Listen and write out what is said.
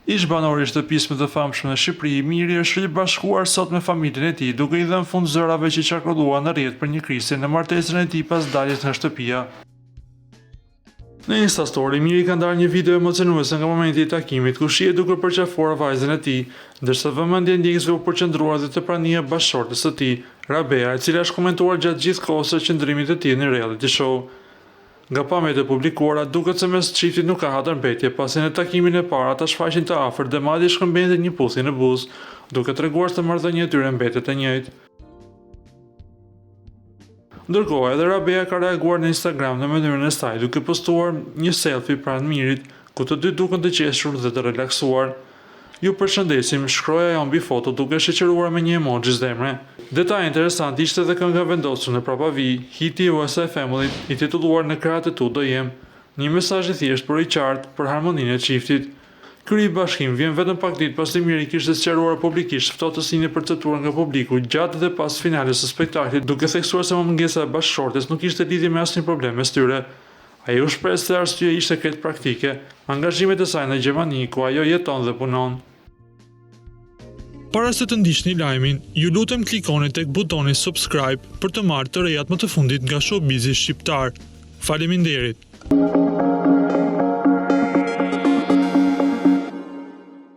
Ish banori i shtëpisë më të famshme në Shqipëri, Miri është ribashkuar sot me familjen e tij, duke i dhënë fund zërave që qarkulluan në rrjet për një krisje në martesën e tij pas daljes nga shtëpia. Në Instastory, Miri ka ndarë një video emocionuese nga momenti i takimit, ku shihet duke përqafuar vajzën e tij, ndërsa vëmendja e ndjekësve u përqendruar dhe te prania e bashkëshortes së tij, Rabea, e cila është komentuar gjatë gjithë kohës së qëndrimit të tij në reality show. Nga pamjet e publikuara, duket se mes çiftit nuk ka hatërmbetje, pasi në takimin e parë ata shfaqin të afërt dhe madje shkëmbejnë një puthje në buzë, duke treguar se marrëdhënia e tyre mbetet e njëjtë. Ndërkohë, edhe Rabea ka reaguar në Instagram në mënyrën e saj, duke postuar një selfie pranë Mirit, ku të dy duken të qeshur dhe të relaksuar. Ju përshëndesim, shkroja ajo mbi foto duke shoqëruar me një emoji zemre. Detaj interesant ishte edhe kënga vendosur në prapavi, hiti i USA Family, i titulluar Në krahët e tu do jem, një mesazh i thjeshtë por i qartë për harmoninë e çiftit. Ky ribashkim vjen vetëm pak ditë pasi Miri kishte sqaruar publikisht ftohtësinë e përcaktuar nga publiku gjatë dhe pas finales së spektaklit, duke theksuar se mungesa e bashkëshortes nuk kishte lidhje me asnjë problem mes tyre. Ai u shpreh se arsyeja ishte krejt praktike, angazhimet e saj në Gjermani ku ajo jeton dhe punon. Para se të ndiqni lajmin, ju lutem klikoni tek butoni subscribe për të marrë të rejat më të fundit nga showbizi shqiptar. Faleminderit.